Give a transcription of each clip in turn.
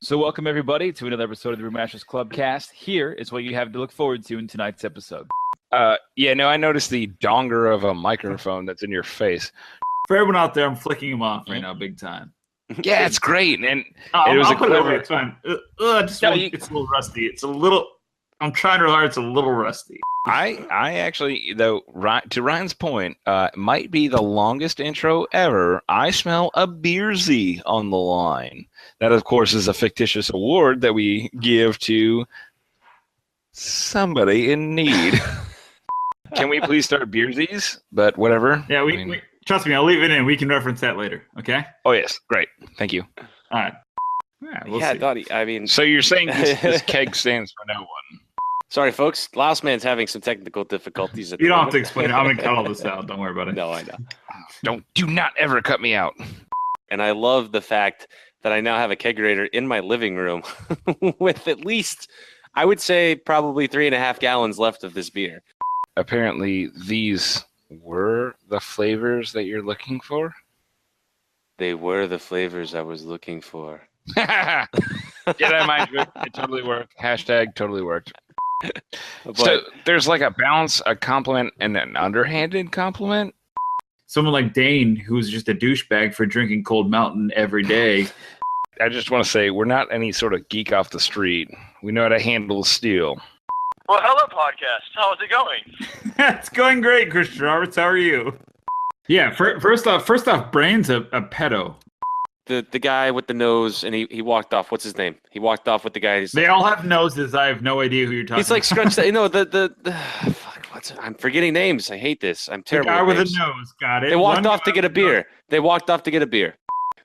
So welcome everybody to another episode of the Brewmasters.Club cast. Here is what you have to look forward to in tonight's episode. I noticed the donger of a microphone that's in your face. For everyone out there, I'm flicking him off right now, big time. Yeah, it's great. And I'll put it over. It's fine. It's a little rusty. I'm trying real hard. It's a little rusty. I actually, though, to Ryan's point, might be the longest intro ever. I smell a beersy on the line. That, of course, is a fictitious award that we give to somebody in need. Can we please start beersies? But whatever. Yeah, we trust me. I'll leave it in. We can reference that later. Okay. Oh yes, great. Thank you. All right. We'll see. Donnie. I mean, so you're saying this keg stands for no one? Sorry, folks. Last man's having some technical difficulties. You don't have to explain it. I'm gonna cut all this out. Don't worry about it. No, I know. Do not ever cut me out. And I love the fact that I now have a kegerator in my living room with at least, I would say, probably 3.5 gallons left of this beer. Apparently, these were the flavors that you're looking for? They were the flavors I was looking for. Get out of my drink. It totally worked. Hashtag totally worked. So there's like a balance, a compliment, and an underhanded compliment. Someone like Dane, who's just a douchebag for drinking Cold Mountain every day. I just want to say we're not any sort of geek off the street. We know how to handle steel. Well, hello, podcast. How is it going? It's going great, Christian Roberts. How are you? Yeah, first off, Brain's a pedo. The guy with the nose, and he walked off. What's his name? He walked off with the guy. They all have noses. I have no idea who you're talking about. He's like scrunched. I'm forgetting names. I hate this. I'm terrible. The guy with a nose. Got it. They walked off to get a beer.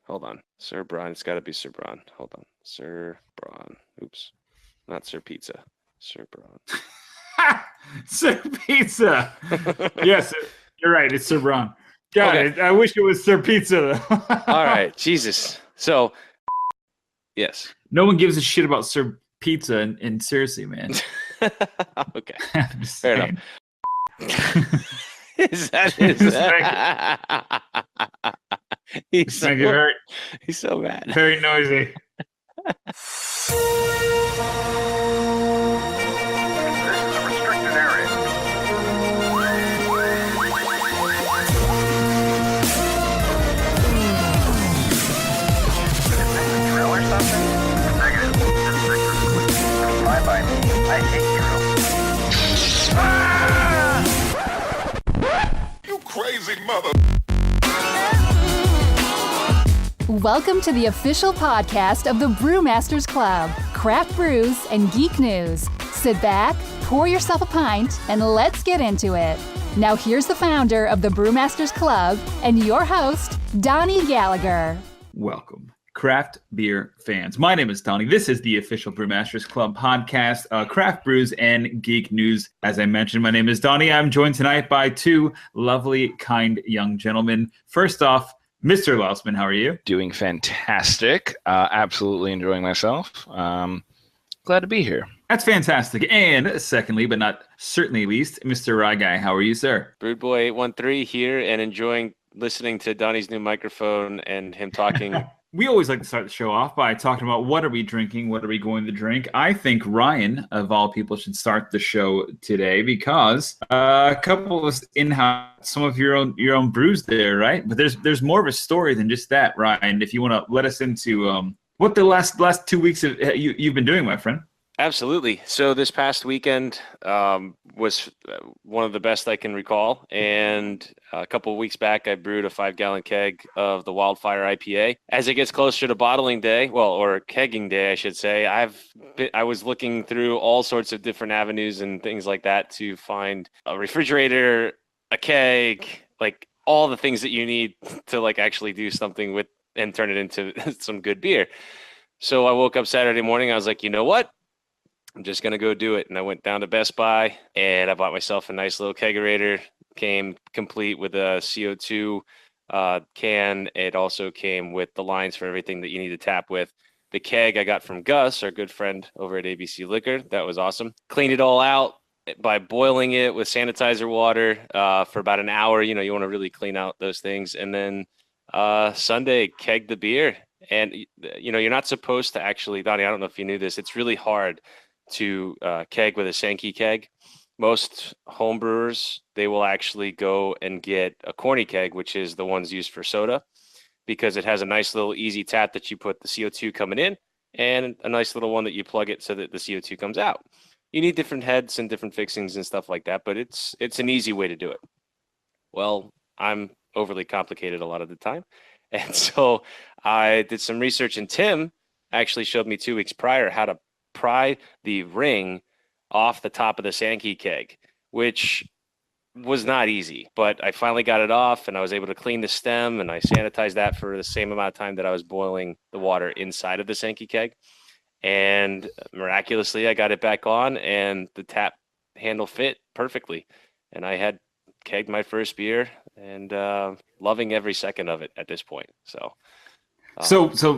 Hold on. Sir Braun. It's got to be Sir Braun. Hold on. Sir Braun. Oops. Not Sir Pizza. Sir Braun. Sir Pizza. Yes, you're right. It's Sir Braun. Got it. I wish it was Sir Pizza. All right. Jesus. So, yes. No one gives a shit about Sir Pizza, and seriously, man. Okay. Fair enough. Is that he's so mad. Very noisy. This is a restricted area. Drill or something? Negative. This is fine by me. I hate drill. You crazy mother. Welcome to the official podcast of the Brewmasters Club, craft brews and geek news. Sit back, pour yourself a pint, and let's get into it. Now here's the founder of the Brewmasters Club and your host, Donnie Gallagher. Welcome, craft beer fans. My name is Donnie. This is the official Brewmasters Club podcast, craft brews and geek news. As I mentioned, my name is Donnie. I'm joined tonight by two lovely, kind young gentlemen. First off, Mr. Lausman, how are you? Doing fantastic. Absolutely enjoying myself. Glad to be here. That's fantastic. And secondly, but not certainly least, Mr. Rye Guy, how are you, sir? Brood Boy 813 here and enjoying listening to Donnie's new microphone and him talking. We always like to start the show off by talking about what are we drinking, what are we going to drink. I think Ryan, of all people, should start the show today because a couple of us in-house some of your own brews there, right? But there's more of a story than just that, Ryan. If you want to let us into what the last 2 weeks you've been doing, my friend. Absolutely. So this past weekend was one of the best I can recall. And a couple of weeks back, I brewed a 5-gallon keg of the Wildfire IPA. As it gets closer to bottling day, or kegging day, I should say, I was looking through all sorts of different avenues and things like that to find a refrigerator, a keg, like all the things that you need to like actually do something with and turn it into some good beer. So I woke up Saturday morning. I was like, you know what? I'm just going to go do it. And I went down to Best Buy and I bought myself a nice little kegerator. Came complete with a CO2 can. It also came with the lines for everything that you need to tap with. The keg I got from Gus, our good friend over at ABC Liquor. That was awesome. Cleaned it all out by boiling it with sanitizer water for about an hour. You know, you want to really clean out those things. And then Sunday, kegged the beer. And you're not supposed to actually, Donnie, I don't know if you knew this, it's really hard to keg with a SYNEK keg. Most home brewers, they will actually go and get a corny keg, which is the ones used for soda, because it has a nice little easy tap that you put the CO2 coming in, and a nice little one that you plug it so that the CO2 comes out. You need different heads and different fixings and stuff like that, but it's an easy way to do it. Well, I'm overly complicated a lot of the time. And so I did some research, and Tim actually showed me 2 weeks prior how to pry the ring off the top of the SYNEK keg, which was not easy, but I finally got it off, and I was able to clean the stem, and I sanitized that for the same amount of time that I was boiling the water inside of the SYNEK keg. And miraculously, I got it back on, and the tap handle fit perfectly. And I had kegged my first beer, and loving every second of it at this point. So for that's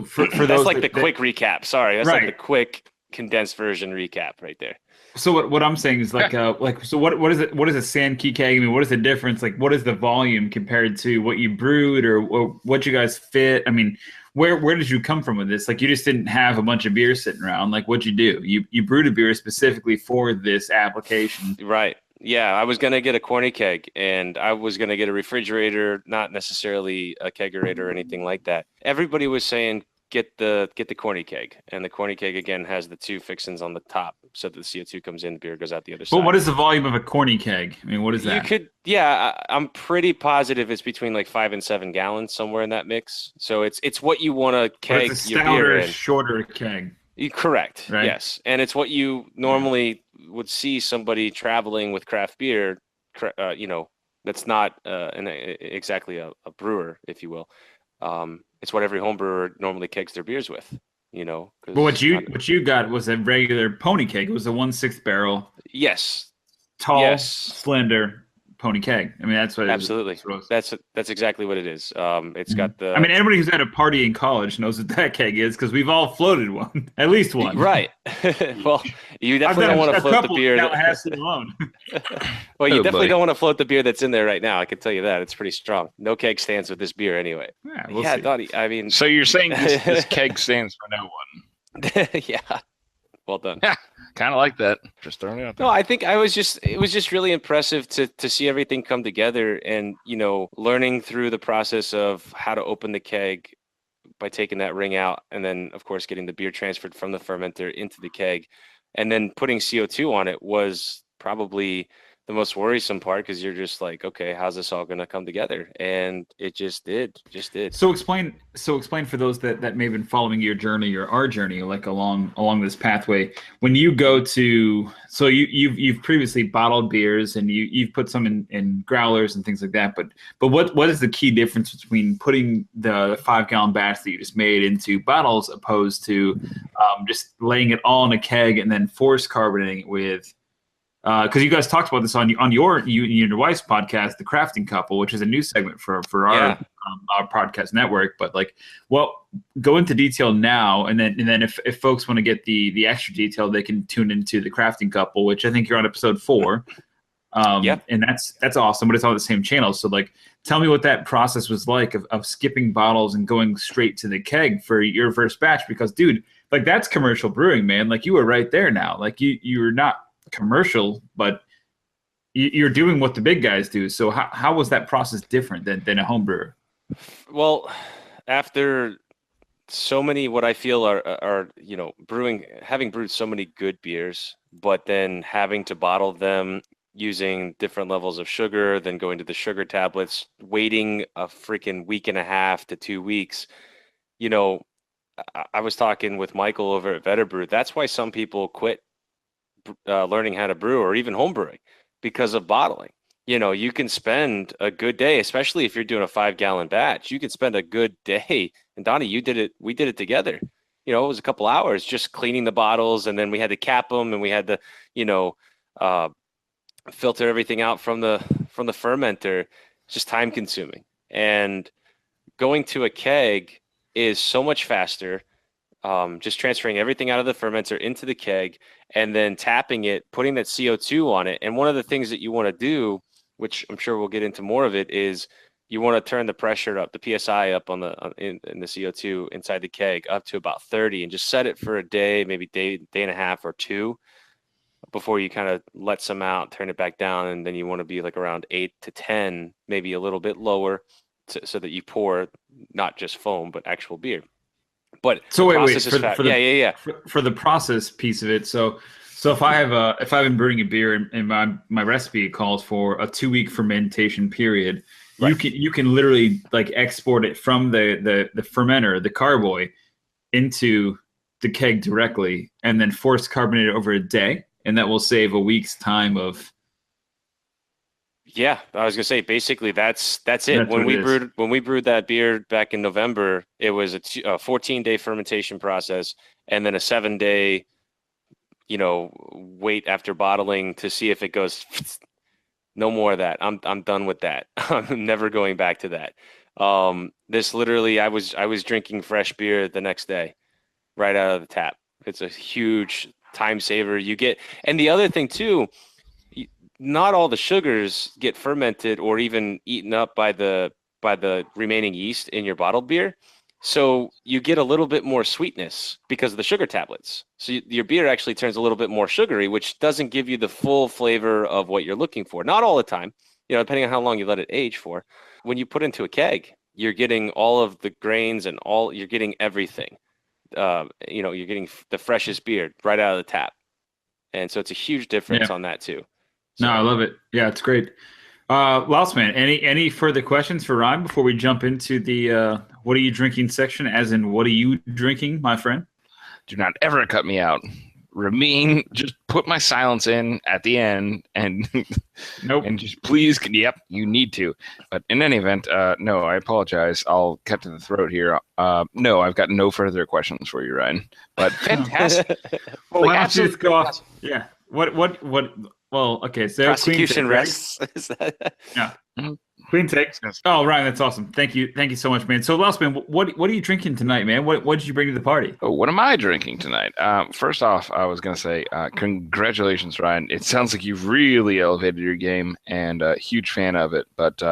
those quick recap. Sorry, that's right. like the quick condensed version recap right there. So what I'm saying is what is it? What is a SYNEK keg? I mean, what is the difference? Like, what is the volume compared to what you brewed or what you guys fit? I mean, where did you come from with this? Like, you just didn't have a bunch of beer sitting around. Like, what'd you do? You brewed a beer specifically for this application, right? Yeah, I was gonna get a corny keg, and I was gonna get a refrigerator, not necessarily a kegerator or anything like that. Everybody was saying get the corny keg, and the corny keg again has the 2 fixings on the top, so that the CO2 comes in, beer goes out the other side. But what is the volume of a corny keg? I mean, what is that? I'm pretty positive it's between like 5 and 7 gallons, somewhere in that mix. So it's what you want to keg it's a your beer in. shorter keg. Correct. Right? Yes, and it's what you normally would see somebody traveling with craft beer. That's not exactly a brewer, if you will. It's what every home brewer normally kegs their beers with. But what you got was a regular pony keg. It was a 1/6 barrel. Yes. Tall, yes. slender pony keg. I mean, that's what absolutely. That's exactly what it is. It's got the. I mean, everybody who's at a party in college knows what that keg is because we've all floated one, at least one. Right. Well, you definitely don't want to float the beer. Alone. Well, you definitely don't want to float the beer that's in there right now. I can tell you that. It's pretty strong. No keg stands with this beer anyway. Yeah, we'll see. Donnie, I mean. So you're saying this keg stands for no one? Yeah. Well done. Yeah, kind of like that. Just throwing it out there. No, I think it was just really impressive to see everything come together, and learning through the process of how to open the keg by taking that ring out, and then of course getting the beer transferred from the fermenter into the keg, and then putting CO2 on it was probably the most worrisome part, because you're just like, okay, how's this all going to come together? And it just did. So explain for those that may have been following your journey or our journey, like along this pathway. When you go to, so you've previously bottled beers, and you've put some in growlers and things like that. But what is the key difference between putting the 5-gallon batch that you just made into bottles opposed to just laying it all in a keg and then force carbonating it with? Because you guys talked about this on your wife's podcast, The Crafting Couple, which is a new segment for our podcast network. But go into detail now, and then if folks want to get the extra detail, they can tune into The Crafting Couple, which I think you're on episode 4. And that's awesome, but it's all the same channel. So tell me what that process was like of skipping bottles and going straight to the keg for your first batch, because dude, that's commercial brewing, man. You were right there now. You're not commercial, but you're doing what the big guys do. So how was that process different than a home brewer? Well, after so many, what I feel are brewing, having brewed so many good beers, but then having to bottle them using different levels of sugar, then going to the sugar tablets, waiting a freaking week and a half to 2 weeks. I was talking with Michael over at Better Brew. That's why some people quit learning how to brew, or even home brewing, because of bottling. You can spend a good day, especially if you're doing a 5-gallon batch. You can spend a good day, and Donnie, we did it together. It was a couple hours just cleaning the bottles, and then we had to cap them, and we had to filter everything out from the fermenter. It's just time consuming, and going to a keg is so much faster. Just transferring everything out of the fermenter into the keg, and then tapping it, putting that CO2 on it. And one of the things that you want to do, which I'm sure we'll get into more of it, is you want to turn the pressure up, the PSI up on the in the CO2 inside the keg up to about 30, and just set it for a day, maybe day and a half or two, before you kind of let some out, turn it back down, and then you want to be like around 8 to 10, maybe a little bit lower, so that you pour not just foam but actual beer. But so wait, for the process piece of it. So if I've been brewing a beer and my recipe calls for a 2-week fermentation period, right, you can literally like export it from the fermenter, the carboy, into the keg directly, and then force carbonate it over a day, and that will save a week's time of. Yeah, I was gonna say basically that's it. When we brewed that beer back in November, it was a 14-day fermentation process, and then a 7-day, wait after bottling to see if it goes. No more of that. I'm done with that. I'm never going back to that. This literally, I was drinking fresh beer the next day, right out of the tap. It's a huge time saver. And the other thing too, not all the sugars get fermented or even eaten up by the remaining yeast in your bottled beer. So you get a little bit more sweetness because of the sugar tablets. So your beer actually turns a little bit more sugary, which doesn't give you the full flavor of what you're looking for. Not all the time, depending on how long you let it age for. When you put into a keg, you're getting all of the grains and you're getting everything. You're getting the freshest beer right out of the tap. And so it's a huge difference on that too. So, no, I love it. Yeah, it's great. Lousman, any further questions for Ryan before we jump into the what are you drinking section, as in what are you drinking, my friend? Do not ever cut me out. Ramin, just put my silence in at the end, and nope. And just please, yep, you need to. But in any event, no, I apologize. I'll cut to the throat here. No, I've got no further questions for you, Ryan. But fantastic. Well, why don't you just go off? Yeah. What? Well, okay. So prosecution rests. Yeah. Clean take. Oh, Ryan, that's awesome. Thank you so much, man. So, Lousman, what are you drinking tonight, man? What did you bring to the party? Oh, what am I drinking tonight? First off, I was gonna say congratulations, Ryan. It sounds like you've really elevated your game, and a huge fan of it. But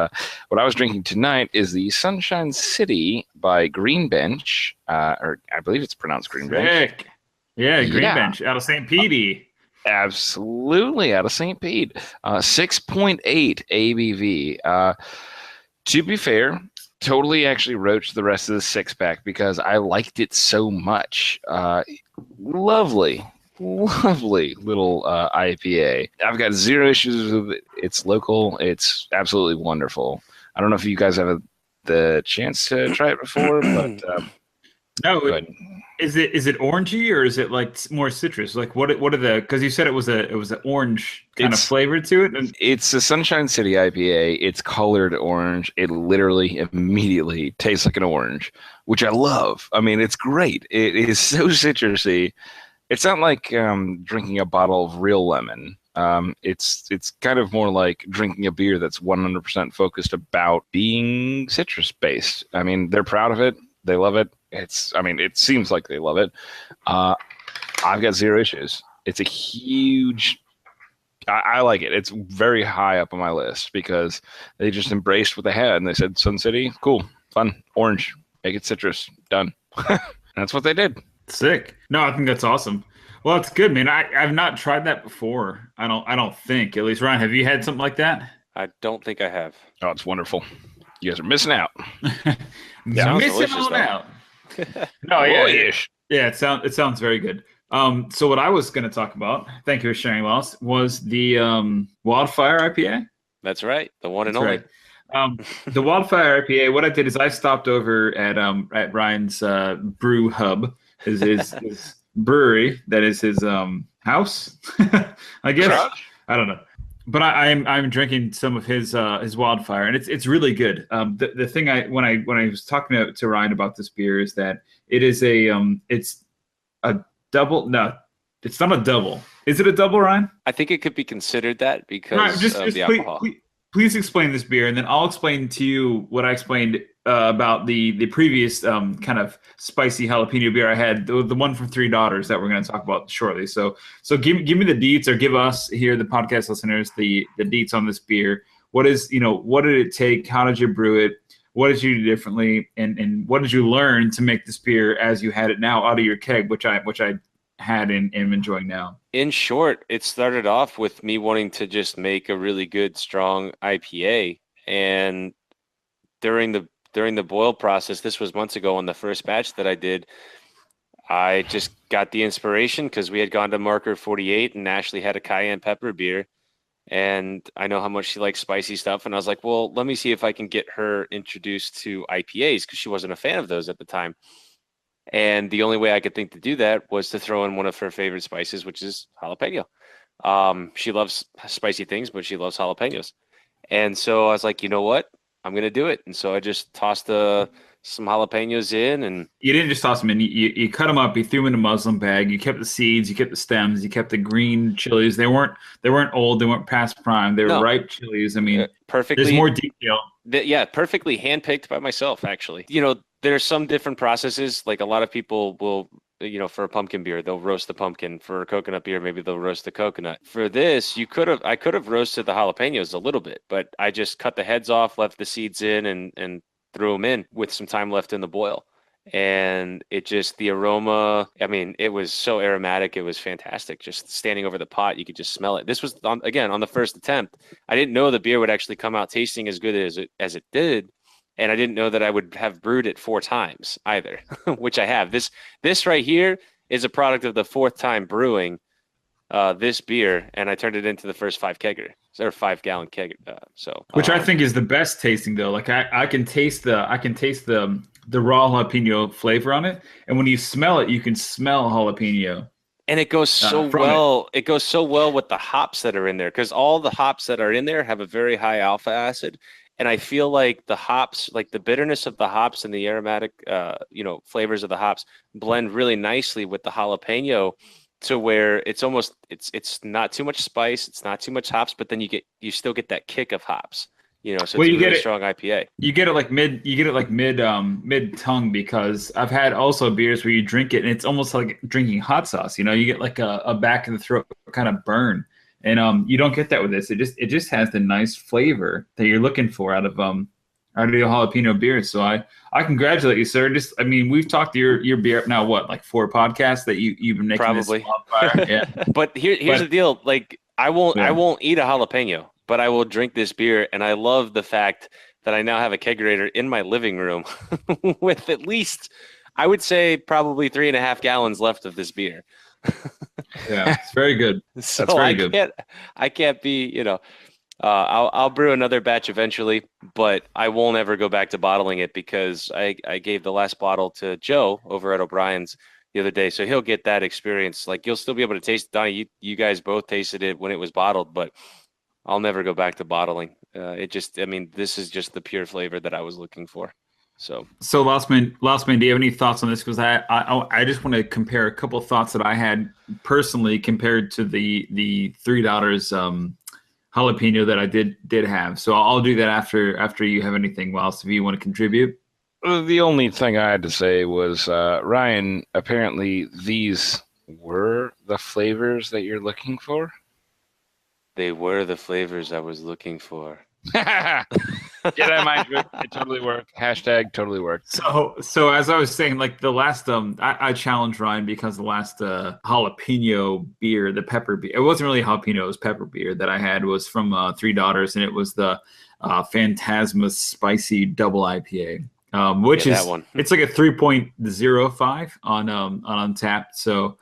what I was drinking tonight is the Sunshine City by Green Bench, or I believe it's pronounced Green Bench. Sick. Yeah, Green Bench out of St. Pete. Absolutely, out of St. Pete. 6.8 ABV. To be fair, totally actually roached the rest of the 6-pack because I liked it so much. Lovely little IPA. I've got zero issues with it. It's local. It's absolutely wonderful. I don't know if you guys have the chance to try it before, but no. Is it orangey or is it like more citrus? Like what are the? Because you said it was an orange kind of flavor to it. And it's a Sunshine City IPA. It's colored orange. It literally immediately tastes like an orange, which I love. I mean, it's great. It is so citrusy. It's not like drinking a bottle of real lemon. It's kind of more like drinking a beer that's 100% focused about being citrus based. I mean, they're proud of it. They love it. It seems like they love it. I've got zero issues. It's a huge. I like it. It's very high up on my list because they just embraced what they had and they said, Sun City, cool, fun, orange, make it citrus, done. That's what they did. Sick. No, I think that's awesome. Well, it's good, man. I've not tried that before. I don't think. At least, Ryan, have you had something like that? I don't think I have. Oh, it's wonderful. You guys are missing out. Yeah, missing out. No, yeah, it sounds very good. So what I was going to talk about, thank you for sharing, Lost, was the Wildfire IPA. That's right, the one and only. Right. The Wildfire IPA. What I did is I stopped over at Ryan's brew hub, his brewery. That is his house, I guess. Garage? I don't know. But I'm drinking some of his Wildfire, and it's really good. The thing when I was talking to Ryan about this beer is that it is it's a double. No, it's not a double. Is it a double, Ryan? I think it could be considered that because of the alcohol. Please explain this beer, and then I'll explain to you what I explained about the previous kind of spicy jalapeno beer I had, the one from Three Daughters that we're going to talk about shortly. So give me the deets, or give us here, the podcast listeners, the deets on this beer. what did it take? How did you brew it? What did you do differently? And what did you learn to make this beer as you had it now out of your keg, which I had and am enjoying now? In short, it started off with me wanting to just make a really good, strong IPA. And during the boil process, this was months ago on the first batch that I did, I just got the inspiration because we had gone to Marker 48 and Ashley had a cayenne pepper beer. And I know how much she likes spicy stuff. And I was like, well, let me see if I can get her introduced to IPAs because she wasn't a fan of those at the time. And the only way I could think to do that was to throw in one of her favorite spices, which is jalapeno. She loves spicy things, but she loves jalapenos. And so I was like, you know what? I'm going to do it. And so I just tossed some jalapenos in. And you didn't just toss them in. You cut them up. You threw them in a muslin bag. You kept the seeds. You kept the stems. You kept the green chilies. They weren't old. They weren't past prime. They were ripe chilies. I mean, perfectly. There's more detail. Yeah, perfectly handpicked by myself, actually. There's some different processes. Like a lot of people will, for a pumpkin beer, they'll roast the pumpkin. For a coconut beer, maybe they'll roast the coconut. For this, I could have roasted the jalapenos a little bit, but I just cut the heads off, left the seeds in, and threw them in with some time left in the boil. And the aroma, I mean, it was so aromatic. It was fantastic. Just standing over the pot, you could just smell it. This was, on the first attempt. I didn't know the beer would actually come out tasting as good as it did. And I didn't know that I would have brewed it 4 times either, which I have. This right here is a product of the 4th time brewing this beer, and I turned it into the first 5-gallon keg. Which I think is the best tasting though. Like I can taste the raw jalapeno flavor on it, and when you smell it, you can smell jalapeno. And it goes so well. It goes so well with the hops that are in there, because all the hops that are in there have a very high alpha acid. And I feel like the hops, like the bitterness of the hops and the aromatic, flavors of the hops blend really nicely with the jalapeno, to where it's not too much spice, it's not too much hops, but then you still get that kick of hops. So it's a really strong IPA. You get it like mid tongue, because I've had also beers where you drink it and it's almost like drinking hot sauce. You get like a back of the throat kind of burn. And you don't get that with this. It just has the nice flavor that you're looking for out of the jalapeno beer. So I congratulate you, sir. We've talked to your beer up now, what, like 4 podcasts that you've been making probably. This wildfire? Yeah. But here's the deal. Like I won't eat a jalapeno, but I will drink this beer, and I love the fact that I now have a kegerator in my living room with at least, I would say, probably 3.5 gallons left of this beer. Yeah, it's very good. So that's very good. I can't be, I'll brew another batch eventually, but I won't ever go back to bottling it, because I gave the last bottle to Joe over at O'Brien's the other day, so he'll get that experience. Like, you'll still be able to taste it. Donnie, you guys both tasted it when it was bottled, but I'll never go back to bottling. This is just the pure flavor that I was looking for. So Last Man, do you have any thoughts on this? Because I just want to compare a couple of thoughts that I had personally compared to the $3 jalapeno that I did have. So I'll do that after you have anything else, if you want to contribute. The only thing I had to say was, Ryan, apparently these were the flavors that you're looking for? They were the flavors I was looking for. Get out of my group. It totally worked. Hashtag totally worked. So as I was saying, like the last I challenged Ryan because the last jalapeno beer, the pepper beer, it wasn't really jalapeno, it was pepper beer that I had, was from Three Daughters, and it was the Phantasma Spicy Double IPA, which is that one. It's like a 3.05 on Untappd. So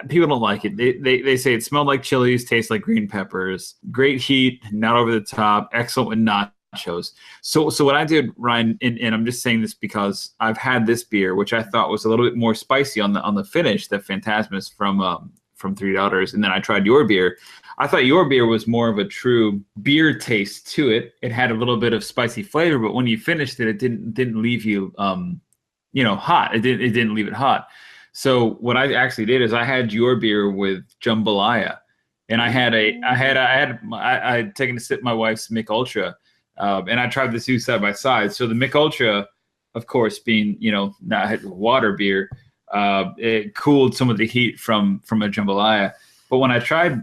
people don't like it. They say it smelled like chilies, tastes like green peppers, great heat, not over the top, excellent with nachos. So what I did, Ryan, and I'm just saying this because I've had this beer, which I thought was a little bit more spicy on the finish, the Phantasmus from Three Daughters, and then I tried your beer. I thought your beer was more of a true beer taste to it. It had a little bit of spicy flavor, but when you finished it, it didn't leave you hot. It didn't leave it hot. So what I actually did is I had your beer with jambalaya, and I had taken a sip of my wife's Mick Ultra, and I tried the two side by side. So the Mick Ultra, of course, being not water beer, it cooled some of the heat from a jambalaya. But when I tried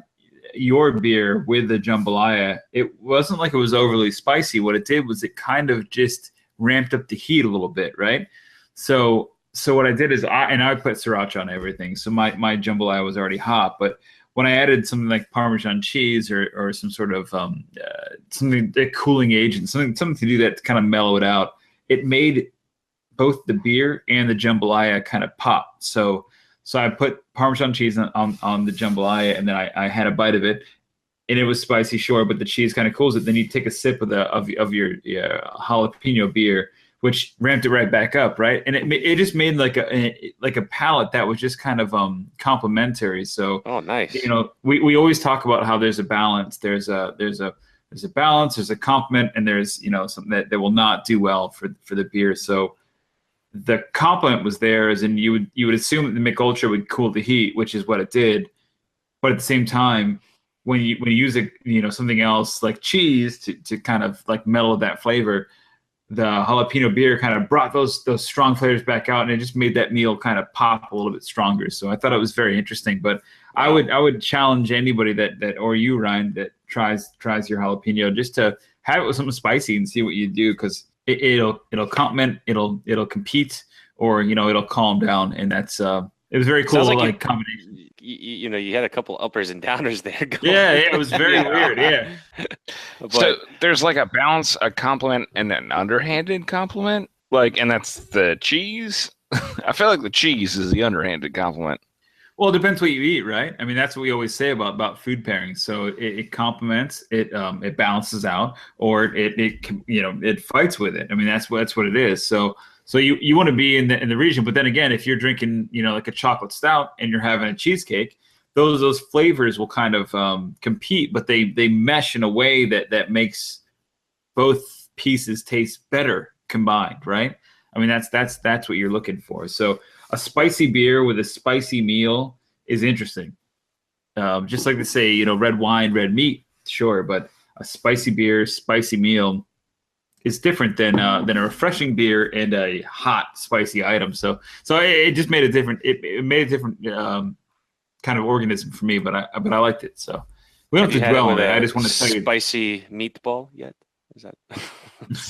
your beer with the jambalaya, it wasn't like it was overly spicy. What it did was it kind of just ramped up the heat a little bit, right? So what I did is I put sriracha on everything. So my jambalaya was already hot, but when I added something like Parmesan cheese or some sort of something, a cooling agent, something to do that to kind of mellow it out, it made both the beer and the jambalaya kind of pop. So I put Parmesan cheese on the jambalaya, and then I had a bite of it, and it was spicy, sure, but the cheese kind of cools it. Then you take a sip of your jalapeno beer, which ramped it right back up, right? And it just made like a palate that was just kind of complementary. So nice. You know, we always talk about how there's a balance. There's a balance. There's a complement, and there's, you know, something that will not do well for the beer. So the complement was there, as in you would assume that the Mich Ultra would cool the heat, which is what it did. But at the same time, when you use something else like cheese to kind of like mellow that flavor, the jalapeno beer kind of brought those strong flavors back out, and it just made that meal kind of pop a little bit stronger. So I thought it was very interesting. But I would challenge anybody that or you, Ryan, that tries your jalapeno, just to have it with something spicy and see what you do, because it'll complement, it'll compete, or it'll calm down, and that's it was very cool, like combination. You had a couple uppers and downers there going. Yeah, it was very weird. Yeah. So there's like a balance, a compliment, and an underhanded compliment, and that's the cheese. I feel like the cheese is the underhanded compliment. Well, it depends what you eat, right? I mean, that's what we always say about food pairings. So it complements, it balances out, or it fights with it. I mean, that's what it is. So you want to be in the region, but then again, if you're drinking, like a chocolate stout and you're having a cheesecake, those flavors will kind of compete, but they mesh in a way that makes both pieces taste better combined, right? I mean, that's what you're looking for. So a spicy beer with a spicy meal is interesting. Just like they say, red wine, red meat, sure, but a spicy beer, spicy meal is different than a refreshing beer and a hot, spicy item. So it just made a different. It made a different kind of organism for me, but I liked it. So we don't have to dwell on it. I just want to tell you, spicy meatball yet? Is that?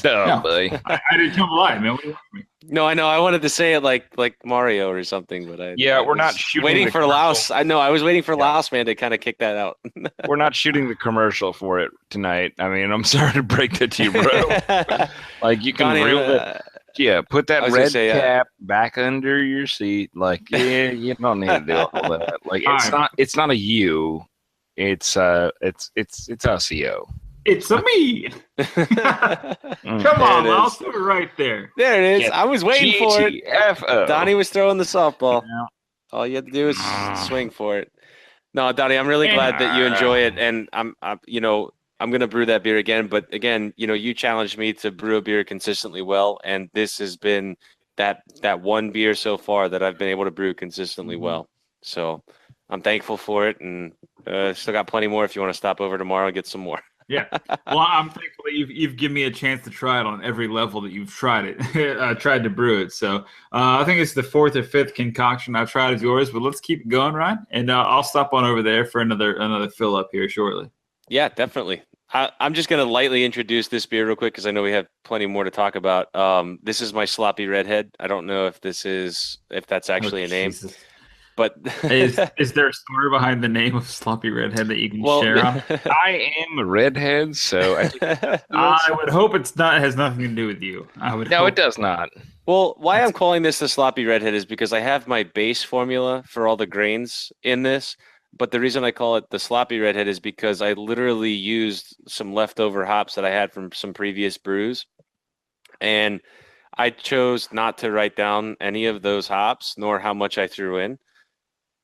No, buddy. I didn't come alive, man. What do you want from me? No, I know. I wanted to say it like Mario or something, but we're not shooting. Waiting for Laos. I know. I was waiting for Laos man to kind of kick that out. We're not shooting the commercial for it tonight. I mean, I'm sorry to break that to you, bro. Like, you can reel it. Yeah, put that red cap back under your seat. Like, you don't need to do all that. Like, it's not a you. It's us, yo. It's a me. Come on, I'll do it right there. There it is. I was waiting for it. Donnie was throwing the softball. Yeah. All you had to do is swing for it. No, Donnie, I'm really glad that you enjoy it, and I'm gonna brew that beer again. But again, you challenged me to brew a beer consistently well, and this has been that one beer so far that I've been able to brew consistently well. So I'm thankful for it, and still got plenty more if you want to stop over tomorrow and get some more. Yeah, well, I'm thankful that you've given me a chance to try it on every level that you've tried it. Tried to brew it. So I think it's the 4th or 5th concoction I've tried of yours. But let's keep it going, Ryan, and I'll stop on over there for another fill up here shortly. Yeah, definitely. I'm just gonna lightly introduce this beer real quick because I know we have plenty more to talk about. This is my Sloppy Redhead. I don't know if that's actually a name. Jesus. But is there a story behind the name of Sloppy Redhead that you can share on? I am a redhead, so I would hope it has nothing to do with you. It does not. Well, why I'm calling this the Sloppy Redhead is because I have my base formula for all the grains in this. But the reason I call it the Sloppy Redhead is because I literally used some leftover hops that I had from some previous brews. And I chose not to write down any of those hops, nor how much I threw in.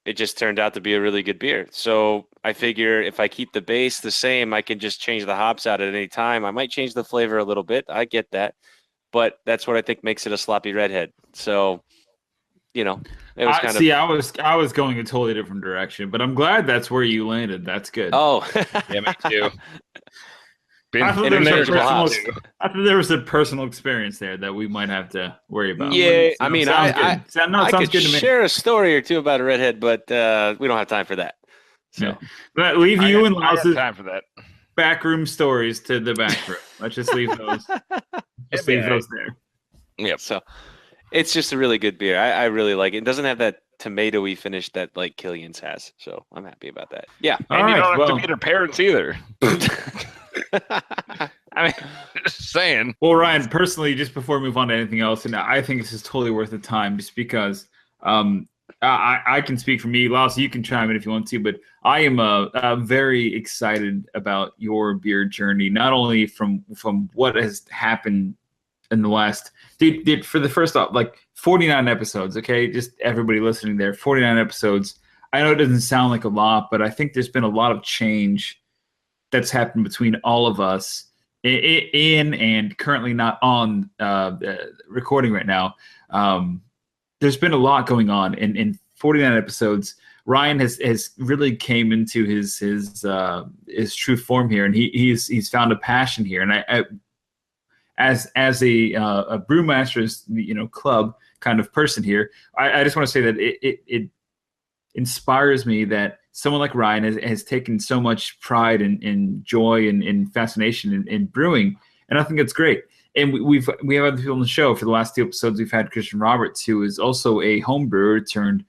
It just turned out to be a really good beer. So I figure if I keep the base the same, I can just change the hops out at any time. I might change the flavor a little bit. I get that. But that's what I think makes it a Sloppy Redhead. So, it was kind of... I was going a totally different direction, but I'm glad that's where you landed. That's good. Oh. Yeah, me too. I thought there was a personal experience there that we might have to worry about. Yeah, I mean, I could share a story or two about a redhead, but we don't have time for that. So Yeah. But leave you and I have Louse's time for that. backroom stories to the back room. Let's just leave those. Just leave those there. Yep. So it's just a really good beer. I really like it. It doesn't have that tomatoey finish that like Killian's has. So I'm happy about that. Yeah. All And you right, don't have well- to meet her parents either. I mean, just saying. Well, Ryan, personally, just before we move on to anything else, and I think this is totally worth the time, just because I can speak for me. Laus, you can chime in if you want to, but I am very excited about your beer journey. Not only from what has happened in the last, dude, for the first off, like 49 episodes. Okay, just everybody listening there, 49 episodes. I know it doesn't sound like a lot, but I think there's been a lot of change that's happened between all of us in and currently not on recording right now. There's been a lot going on in 49 episodes. Ryan has really came into his true form here, and he's found a passion here. And I as a Brewmasters club kind of person here, I just want to say that it inspires me that someone like Ryan has taken so much pride and joy and fascination in brewing, and I think it's great. And we have other people on the show. For the last 2 episodes, we've had Christian Roberts, who is also a home brewer turned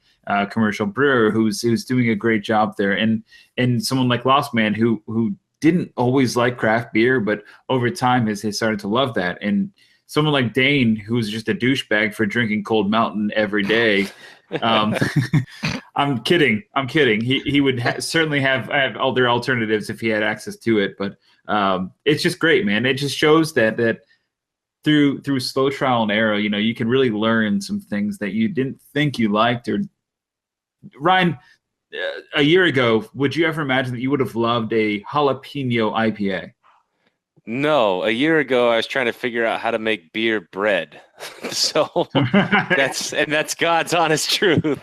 commercial brewer, who's doing a great job there. And someone like Lost Man, who didn't always like craft beer, but over time has started to love that. And someone like Dane, who's just a douchebag for drinking Cold Mountain every day. I'm kidding. He would certainly have other alternatives if he had access to it. But it's just great, man. It just shows that through slow trial and error, you can really learn some things that you didn't think you liked. Or Ryan, a year ago, would you ever imagine that you would have loved a jalapeno IPA? No, a year ago I was trying to figure out how to make beer bread. So that's God's honest truth.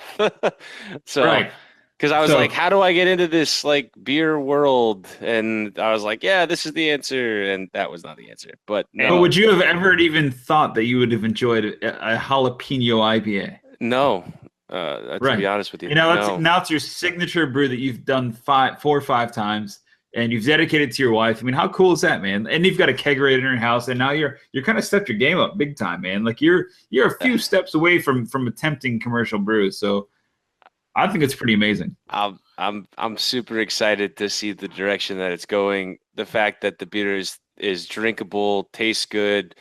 So right. Because I was like, how do I get into this like beer world? And I was like, yeah, this is the answer, and that was not the answer. But no. But would you have ever even thought that you would have enjoyed a jalapeno IPA? No. To be honest with you, now it's your signature brew that you've done 4 or 5 times, and you've dedicated to your wife. I mean, how cool is that, man? And you've got a kegerator in your house, and now you're kind of stepped your game up big time, man. Like you're a few steps away from attempting commercial brews. So I think it's pretty amazing. I'm super excited to see the direction that it's going. The fact that the beer is drinkable, tastes good,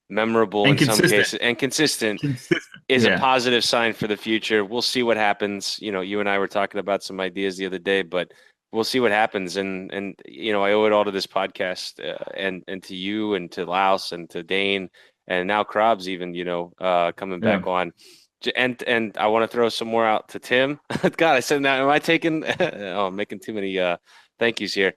memorable in some cases, and consistent is a positive sign for the future. We'll see what happens. You and I were talking about some ideas the other day, but we'll see what happens. And I owe it all to this podcast and to you and to Laus and to Dane and now Krabs even, coming back on. And I want to throw some more out to Tim. God, I said that. Am I taking? I'm making too many thank yous here.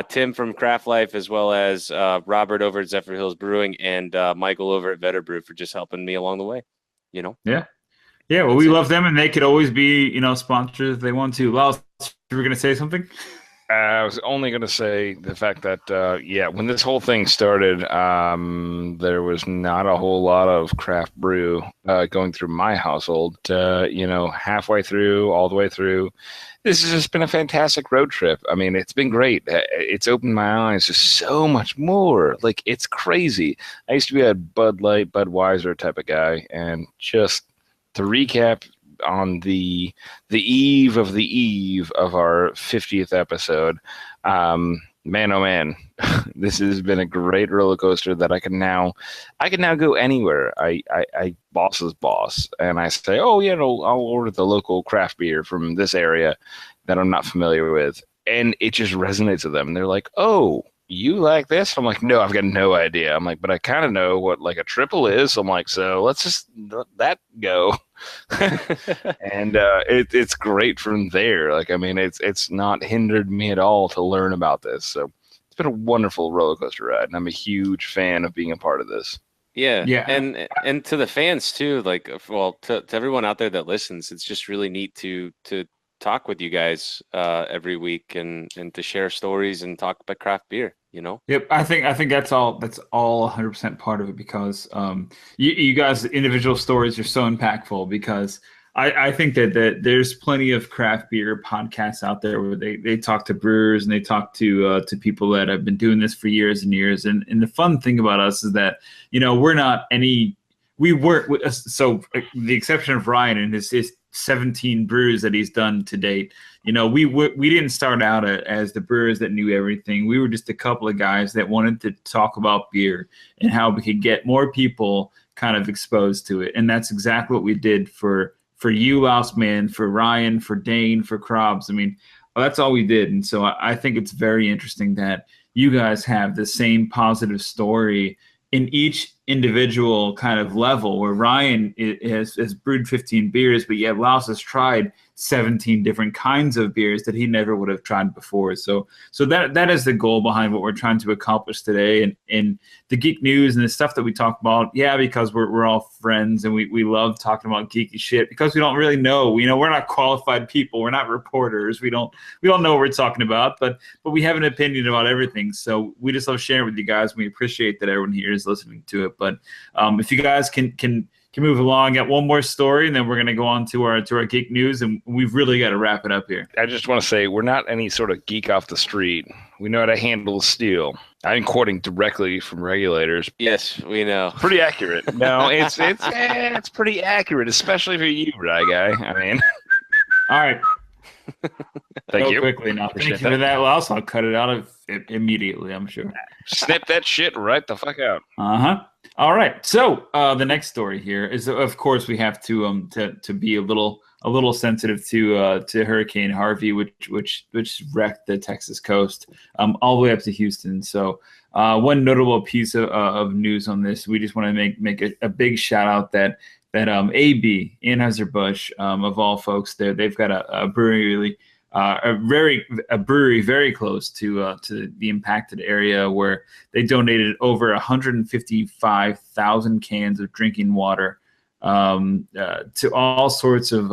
Tim from Craft Life, as well as Robert over at Zephyr Hills Brewing, and Michael over at Vetter Brew for just helping me along the way. Yeah. Well, we love them, and they could always be, sponsors if they want to. Laus, you were going to say something? I was only going to say the fact that, when this whole thing started, there was not a whole lot of craft brew going through my household. Halfway through, all the way through. This has just been a fantastic road trip. I mean, it's been great. It's opened my eyes to so much more. Like, it's crazy. I used to be a Bud Light, Budweiser type of guy, and just to recap, on the eve of our 50th episode, man, oh man, this has been a great roller coaster that I can now go anywhere. I boss's boss, and I say, oh yeah, I'll order the local craft beer from this area that I'm not familiar with, and it just resonates with them. And they're like, oh, you like this? I'm like, no, I've got no idea. I'm like, but I kind of know what like a triple is. I'm like, so let's just let that go. And it's great from there. Like, I mean, it's not hindered me at all to learn about this. So it's been a wonderful roller coaster ride, and I'm a huge fan of being a part of this. Yeah. And to the fans too, like, well, to everyone out there that listens, it's just really neat to talk with you guys every week and to share stories and talk about craft beer. Yep, I think that's all 100% part of it, because you guys' individual stories are so impactful, because I think that there's plenty of craft beer podcasts out there where they talk to brewers and they talk to people that have been doing this for years and years. And the fun thing about us is that, we're not we weren't, so the exception of Ryan and his 17 brews that he's done to date, we didn't start out as the brewers that knew everything. We were just a couple of guys that wanted to talk about beer and how we could get more people kind of exposed to it. And that's exactly what we did for you, Lausman, for Ryan, for Dane, for Krobs. I mean, that's all we did. And so I think it's very interesting that you guys have the same positive story in each individual kind of level, where Ryan has brewed 15 beers, but yet Laos has tried 17 different kinds of beers that he never would have tried before. So that is the goal behind what we're trying to accomplish today. And the geek news and the stuff that we talk about, because we're all friends and we love talking about geeky shit because we don't really know. We're not qualified people. We're not reporters. We don't know what we're talking about, but we have an opinion about everything. So we just love sharing with you guys. We appreciate that everyone here is listening to it. But if you guys can move along, got one more story, and then we're going to go on to our geek news, and we've really got to wrap it up here. I just want to say we're not any sort of geek off the street. We know how to handle steel. I'm quoting directly from regulators. Yes, we know. Pretty accurate. No, it's pretty accurate, especially for you, Rye Guy. I mean, all right. Thank you. Quickly, not thank you for that, Laos. I'll cut it out immediately, I'm sure. Snip that shit right the fuck out. All right. So the next story here is, of course, we have to be a little sensitive to Hurricane Harvey, which wrecked the Texas coast all the way up to Houston. So one notable piece of news on this, we just want to make a big shout out that AB, Anheuser-Busch, of all folks, they've got a brewery a brewery very close to the impacted area, where they donated over 155,000 cans of drinking water to all sorts of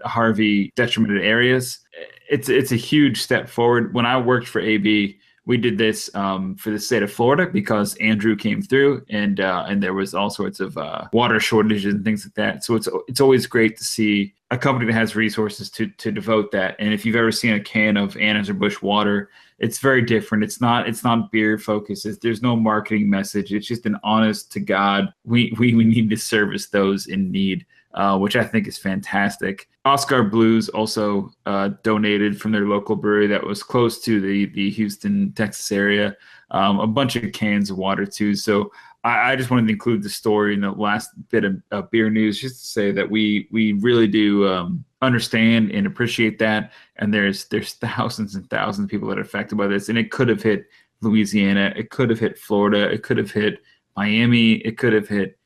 Harvey detrimented areas. It's a huge step forward. When I worked for AB, we did this for the state of Florida because Andrew came through, and there was all sorts of water shortages and things like that. So it's always great to see a company that has resources to devote that. And if you've ever seen a can of Anheuser-Busch water, it's very different. It's not beer focused. There's no marketing message. It's just an honest to God, we need to service those in need, which I think is fantastic. Oscar Blues also donated from their local brewery that was close to the Houston, Texas area, a bunch of cans of water too. So I just wanted to include the story in the last bit of beer news, just to say that we really do understand and appreciate that. And there's thousands and thousands of people that are affected by this. And it could have hit Louisiana. It could have hit Florida. It could have hit Miami. It could have hit,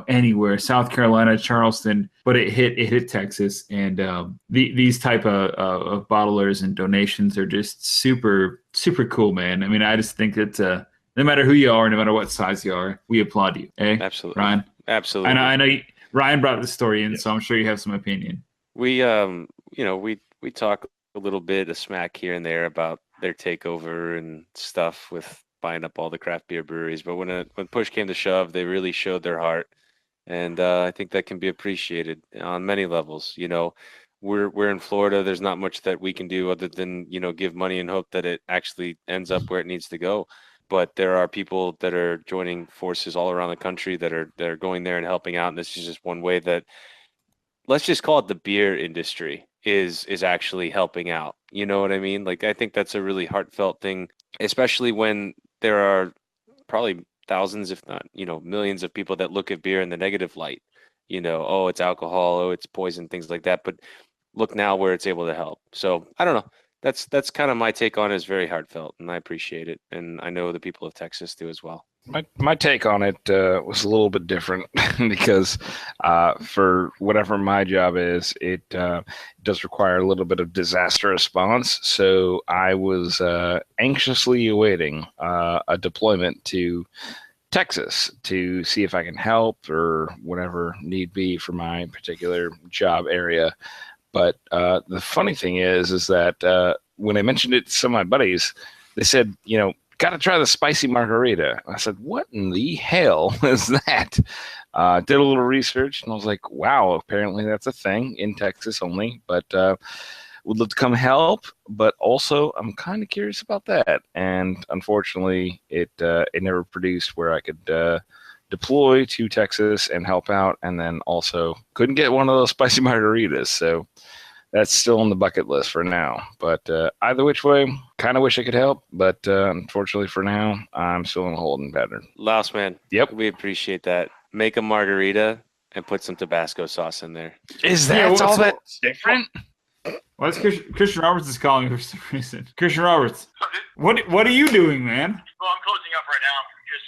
anywhere, South Carolina, Charleston, but it hit Texas. And these type of bottlers and donations are just super, super cool, man. I mean, I just think that no matter who you are, no matter what size you are, we applaud you. Eh? Absolutely. Ryan? Absolutely. I know Ryan brought the story in, so I'm sure you have some opinion. We talk a little bit of smack here and there about their takeover and stuff with buying up all the craft beer breweries. But when push came to shove, they really showed their heart. And I think that can be appreciated on many levels. We're in Florida. There's not much that we can do other than, give money and hope that it actually ends up where it needs to go. But there are people that are joining forces all around the country that are going there and helping out. And this is just one way that, let's just call it, the beer industry is actually helping out. You know what I mean? Like, I think that's a really heartfelt thing, especially when there are probably thousands, if not, millions of people that look at beer in the negative light. Oh, it's alcohol, oh, it's poison, things like that. But look now where it's able to help. So I don't know. That's kind of my take on it. Is very heartfelt, and I appreciate it. And I know the people of Texas do as well. My take on it was a little bit different because for whatever my job is, it does require a little bit of disaster response. So I was anxiously awaiting a deployment to Texas to see if I can help or whatever need be for my particular job area. But the funny thing is that when I mentioned it to some of my buddies, they said, got to try the spicy margarita. I said, what in the hell is that? Did a little research, and I was like, wow, apparently that's a thing in Texas only, but would love to come help, but also I'm kind of curious about that. And unfortunately, it never produced where I could deploy to Texas and help out, and then also couldn't get one of those spicy margaritas. So that's still on the bucket list for now. But either which way, kind of wish I could help, but unfortunately for now, I'm still in a holding pattern. Louse man. Yep. We appreciate that. Make a margarita and put some Tabasco sauce in there. Is that all that different? Well, that's Christian Roberts is calling for some reason. Christian Roberts, what are you doing, man? Well, I'm closing up right now. Just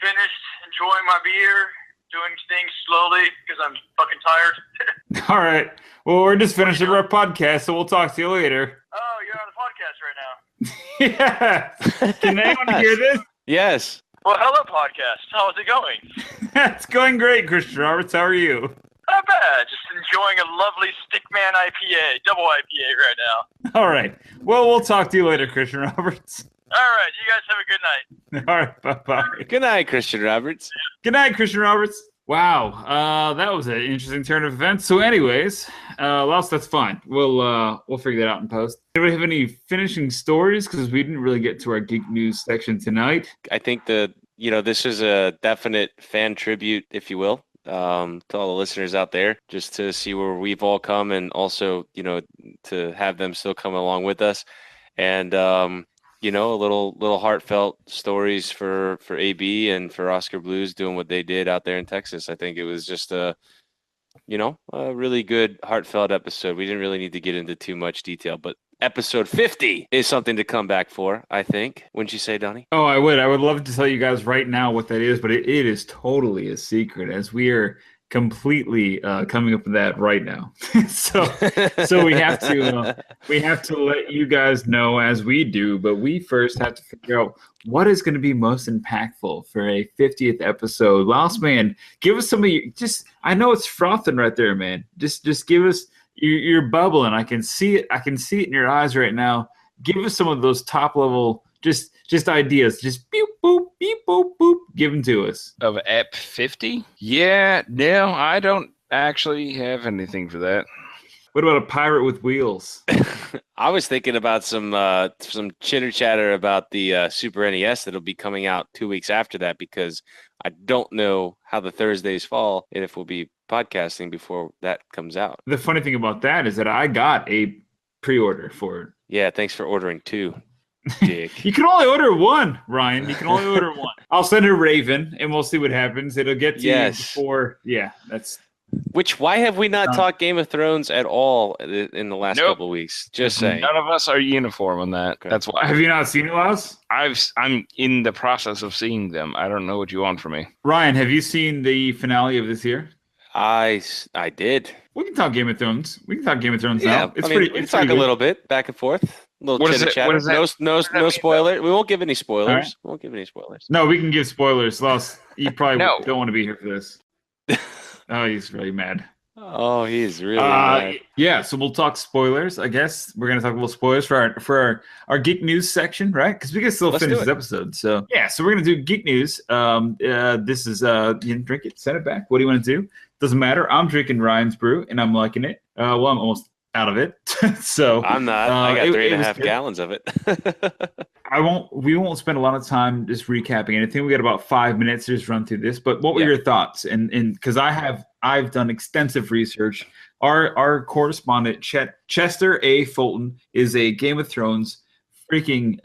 finished enjoying my beer, doing things slowly because I'm fucking tired. All right. Well, we're just finishing our podcast, so we'll talk to you later. Oh, you're on the podcast right now. Yeah. Can anyone hear this? Yes. Well, hello, podcast. How is it going? It's going great, Christian Roberts. How are you? Not bad. Just enjoying a lovely Stickman IPA, double IPA right now. All right. Well, we'll talk to you later, Christian Roberts. All right. You guys have a good night. All right. Bye-bye. Good night, Christian Roberts. Good night, Christian Roberts. Wow. That was an interesting turn of events. So anyways, Louse, that's fine. We'll figure that out in post. Do we have any finishing stories? Because we didn't really get to our geek news section tonight. I think this is a definite fan tribute, if you will, to all the listeners out there, just to see where we've all come, and also, to have them still come along with us. And, a little heartfelt stories for AB and for Oscar Blues doing what they did out there in Texas. I think it was just a really good heartfelt episode. We didn't really need to get into too much detail, but episode 50 is something to come back for, I think. Wouldn't you say, Donnie? Oh, I would. I would love to tell you guys right now what that is, but it is totally a secret, as we are completely coming up with that right now. so we have to let you guys know as we do, but we first have to figure out what is going to be most impactful for a 50th episode. Louse man, give us some of your, I know it's frothing right there, man. Just give us, you're bubbling. I can see it in your eyes right now. Give us some of those top level just ideas. Just beep boop, beep boop, boop. Give them to us. Of Ep 50? Yeah, no, I don't actually have anything for that. What about a pirate with wheels? I was thinking about some chitter chatter about the Super NES that'll be coming out 2 weeks after that, because I don't know how the Thursdays fall and if we'll be podcasting before that comes out. The funny thing about that is that I got a pre-order for it. Yeah, thanks for ordering 2. Dick. You can only order 1, Ryan. You can only order 1. I'll send a Raven, and we'll see what happens. It'll get to you before. Yeah, that's. Why have we not talked Game of Thrones at all in the last couple of weeks? Just saying. None of us are uniform on that. Okay. That's why. Have you not seen it, Louse? I'm in the process of seeing them. I don't know what you want from me. Ryan, have you seen the finale of this year? I did. We can talk Game of Thrones. We can talk Game of Thrones now. It's we can talk a little bit back and forth. A little chitter chatter. No spoiler. We won't give any spoilers. Right. We won't give any spoilers. No, we can give spoilers. Louse, you probably don't want to be here for this. Oh, he's really mad. Oh, he's really mad. Yeah, so we'll talk spoilers. I guess we're gonna talk a little spoilers for our geek news section, right? Because we can still finish this episode. So yeah, so we're gonna do geek news. This is you can drink it, send it back. What do you want to do? Doesn't matter. I'm drinking Ryan's brew and I'm liking it. Well, I'm almost out of it. So I'm not. I got 3.5 gallons of it. We won't spend a lot of time just recapping anything. We got about 5 minutes to just run through this. But what were your thoughts? And because I've done extensive research. Our correspondent Chester A. Fulton is a Game of Thrones freaking.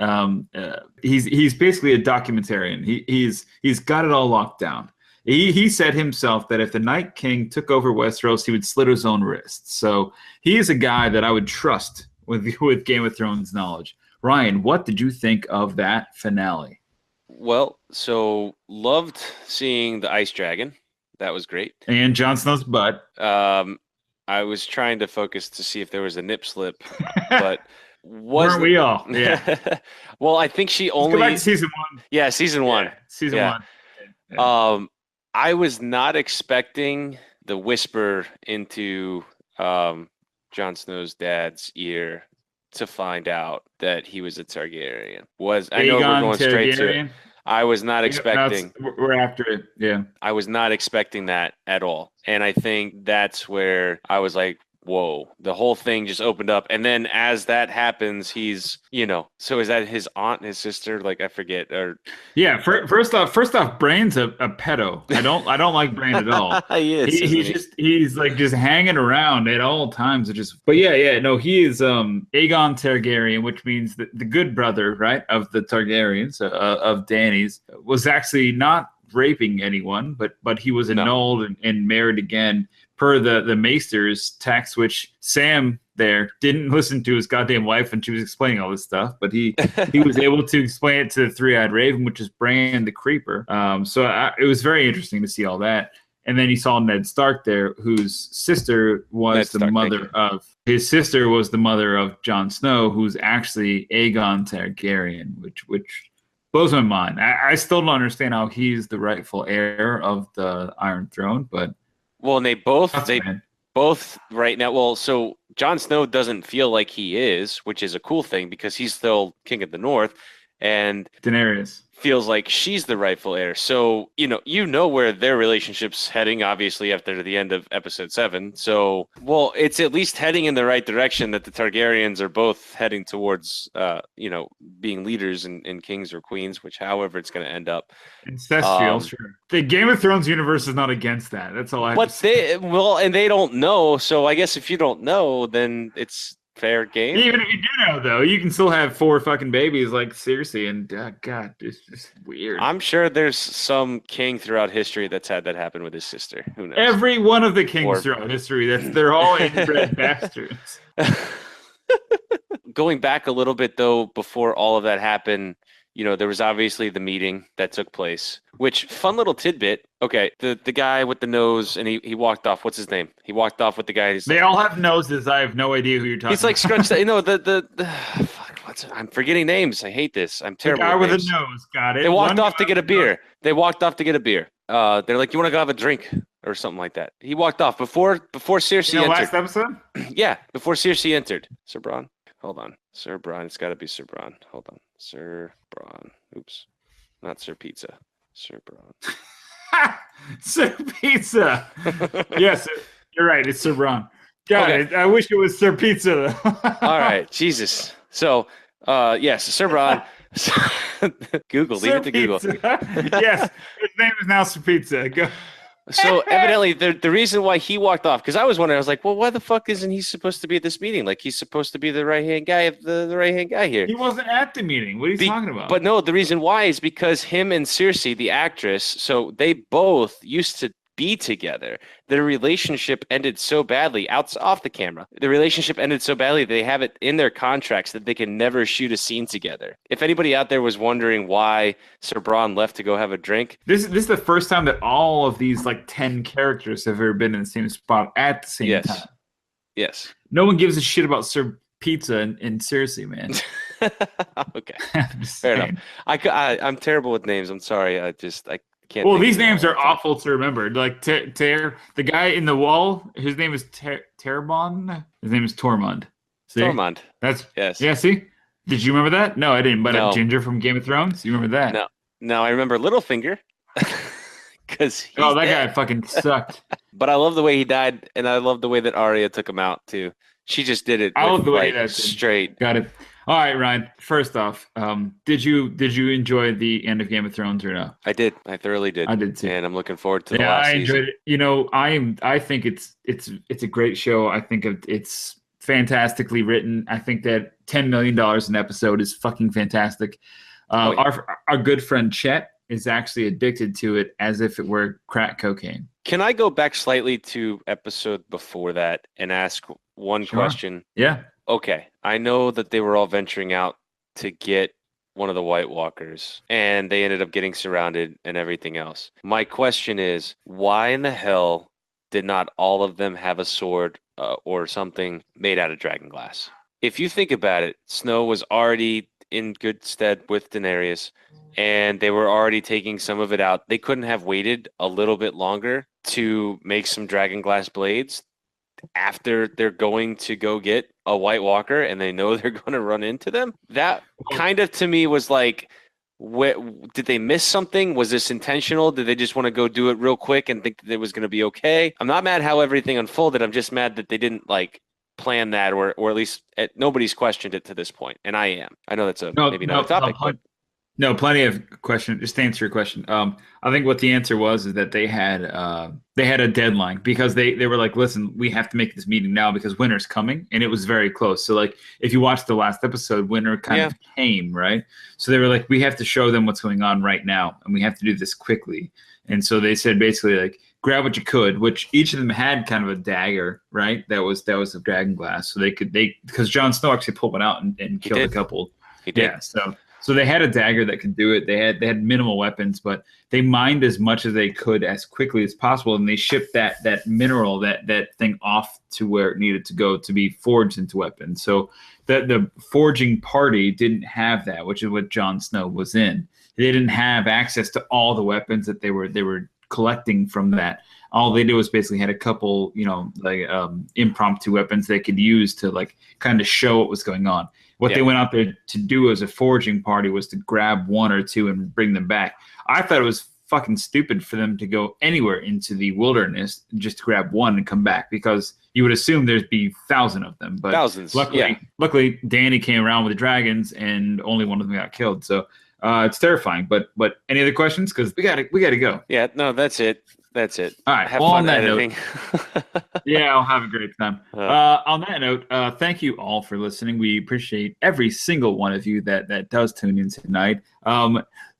He's basically a documentarian. He's got it all locked down. He said himself that if the Night King took over Westeros, he would slit his own wrists. So he is a guy that I would trust with Game of Thrones knowledge. Ryan, what did you think of that finale? Well, so loved seeing the Ice Dragon. That was great. And Jon Snow's butt. I was trying to focus to see if there was a nip slip, but weren't we all? Yeah. Well, I think she only. Let's go back to season 1. Yeah, season 1. Yeah, season 1. Yeah. I was not expecting the whisper into Jon Snow's dad's ear to find out that he was a Targaryen. I know we're Aegon going straight to it. Targaryen. I was not Yep, expecting. we're after it. Yeah. I was not expecting that at all. And I think that's where I was like, whoa, the whole thing just opened up. And then as that happens, he's, so is that his aunt, his sister? Like, I forget. Or Yeah. First off, Brain's a pedo. I don't like Brain at all. he is, He's like just hanging around at all times. But yeah. No, he is Aegon Targaryen, which means the good brother, right, of the Targaryens, of Dany's, was actually not raping anyone, but he was annulled and married again per the Maester's text, which Sam there didn't listen to his goddamn wife when she was explaining all this stuff, but he was able to explain it to the three-eyed raven, which is Bran the Creeper. It was very interesting to see all that. And then he saw Ned Stark there, whose sister was the mother of Jon Snow, who's actually Aegon Targaryen, which blows my mind. I still don't understand how he's the rightful heir of the Iron Throne, but well, and they both right now. Well, so Jon Snow doesn't feel like he is, which is a cool thing because he's still king of the North, and Daenerys feels like she's the rightful heir. So where their relationship's heading, obviously after the end of episode 7. So it's at least heading in the right direction that the Targaryens are both heading towards being leaders and kings or queens, which however it's going to end up. Ancestral, sure. The Game of Thrones universe is not against that. That's all I have to say. And they don't know. So I guess if you don't know, then it's fair game. Even if you do know, though, you can still have 4 fucking babies like Cersei, and God, it's just weird. I'm sure there's some king throughout history that's had that happen with his sister. Who knows? Every one of the kings throughout history, they're all inbred bastards. Going back a little bit, though, before all of that happened, there was obviously the meeting that took place, which fun little tidbit. Okay, the guy with the nose, and he walked off. What's his name? He walked off with the guy. They all have noses. I have no idea who you're talking about. He's like scrunched. Fuck, I'm forgetting names. I hate this. I'm terrible. The guy with the nose. Got it. They walked off to get a beer. They're like, you want to go have a drink or something like that. He walked off before Cersei entered. Last episode? Yeah, before Cersei entered. Sir Bronn. Hold on. Sir Bronn. It's got to be Sir Bronn. Hold on. Sir Bronn. Oops. Not Sir Pizza. Sir Bronn. Sir Pizza. Yes, you're right. It's Sir Bronn. God, okay. I wish it was Sir Pizza, though. All right. Jesus. So, yes, Sir Bronn. Google. Leave it to Google. Yes. His name is now Sir Pizza. Go. So evidently the reason why he walked off, because I was wondering, I was like, well, why the fuck isn't he supposed to be at this meeting? Like, he's supposed to be the right-hand guy, the right-hand guy here. He wasn't at the meeting. What are you talking about? But no, the reason why is because him and Cersei, the actress, so they both used to be together. Their relationship ended so badly off the camera. The relationship ended so badly they have it in their contracts that they can never shoot a scene together. If anybody out there was wondering why Sir Bronn left to go have a drink, this is the first time that all of these like 10 characters have ever been in the same spot at the same time. Yes. No one gives a shit about Sir Pizza and Cersei, man. Okay. Fair enough. I'm terrible with names. I'm sorry. I can't. Well, these names are awful to remember. Like the guy in the wall, his name is Tormund. His name is Tormund. See? Tormund. That's yes. Yeah. See, did you remember that? No, I didn't. But no. Ginger from Game of Thrones. You remember that? No, I remember Littlefinger. Because that guy fucking sucked. But I love the way he died, and I love the way that Arya took him out too. She just did it. I love the way that straight. Got it. All right, Ryan. First off, did you enjoy the end of Game of Thrones or no? I did. I thoroughly did. I did too, and I'm looking forward to the last season. I enjoyed it. I think it's a great show. I think it's fantastically written. I think that $10 million an episode is fucking fantastic. Our good friend Chet is actually addicted to it as if it were crack cocaine. Can I go back slightly to episode before that and ask one question? Yeah. Okay, I know that they were all venturing out to get one of the White Walkers, and they ended up getting surrounded and everything else. My question is, why in the hell did not all of them have a sword or something made out of dragon glass? If you think about it, Snow was already in good stead with Daenerys, and they were already taking some of it out. They couldn't have waited a little bit longer to make some dragon glass blades. after they're going to go get a White Walker and they know they're going to run into them. That kind of to me was like, did they miss something? Was this intentional? Did they just want to go do it real quick and think that it was going to be okay? I'm not mad how everything unfolded. I'm just mad that they didn't like plan that, or at least nobody's questioned it to this point. And I am. I know that's maybe not a topic, but no, plenty of question. Just to answer your question. I think what the answer was is that they had a deadline because they were like, listen, we have to make this meeting now because winter's coming, and it was very close. So like, if you watched the last episode, winter kind of came, right? So they were like, we have to show them what's going on right now, and we have to do this quickly. And so they said basically like, grab what you could, which each of them had kind of a dagger, right? That was the dragon glass, so because Jon Snow actually pulled one out and killed a couple. He did. Yeah, so they had a dagger that could do it. They had minimal weapons, but they mined as much as they could as quickly as possible, and they shipped that mineral, that thing off to where it needed to go to be forged into weapons. So the forging party didn't have that, which is what Jon Snow was in. They didn't have access to all the weapons that they were collecting from that. All they did was basically had a couple, impromptu weapons they could use to like kind of show what was going on. What they went out there to do as a foraging party was to grab one or two and bring them back. I thought it was fucking stupid for them to go anywhere into the wilderness just to grab one and come back, because you would assume there'd be 1,000 of them. But thousands. Luckily, Danny came around with the dragons and only one of them got killed. So it's terrifying. But any other questions? Because we gotta go. Yeah, no, that's it. That's it. All right. Have well, fun on that editing. note, yeah, I'll have a great time. On that note, thank you all for listening. We appreciate every single one of you that does tune in tonight.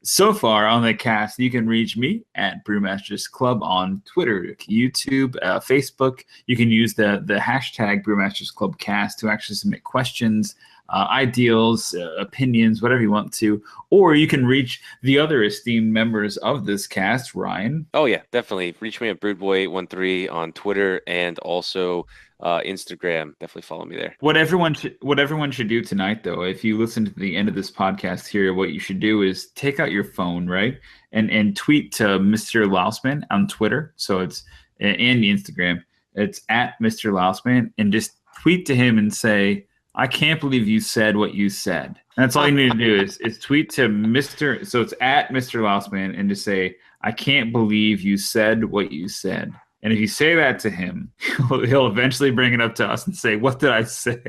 So far on the cast, you can reach me at Brewmasters.Club on Twitter, YouTube, Facebook. You can use the hashtag BrewmastersClubCast to actually submit questions, ideals, opinions, whatever you want to. Or you can reach the other esteemed members of this cast, Ryan. Oh, yeah, definitely. Reach me at BrewedBoy813 on Twitter and also Instagram. Definitely follow me there. What everyone should do tonight, though, if you listen to the end of this podcast here, what you should do is take out your phone, right, and tweet to Mr. Lausman on Twitter. So it's and the Instagram. It's at Mr. Lausman, and just tweet to him and say, I can't believe you said what you said. And that's all you need to do is tweet to Mr. So it's at Mr. Lausman and just say, I can't believe you said what you said. And if you say that to him, he'll eventually bring it up to us and say, what did I say?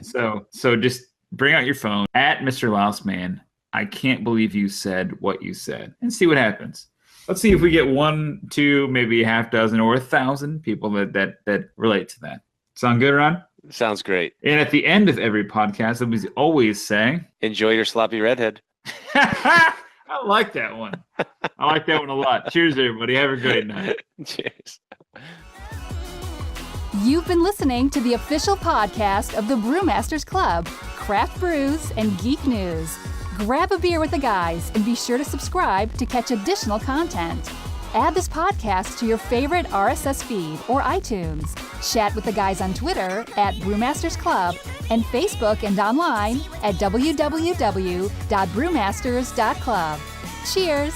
So just bring out your phone at Mr. Lausman. I can't believe you said what you said, and see what happens. Let's see if we get 1, 2, maybe a half dozen or 1,000 people that relate to that. Sound good, Ron? Sounds great. And at the end of every podcast, we always say, enjoy your sloppy redhead. I like that one. I like that one a lot. Cheers, everybody. Have a great night. Cheers. You've been listening to the official podcast of the Brewmasters Club, craft brews and geek news. Grab a beer with the guys and be sure to subscribe to catch additional content. Add this podcast to your favorite RSS feed or iTunes. Chat with the guys on Twitter at Brewmasters.Club and Facebook and online at www.brewmasters.club. Cheers!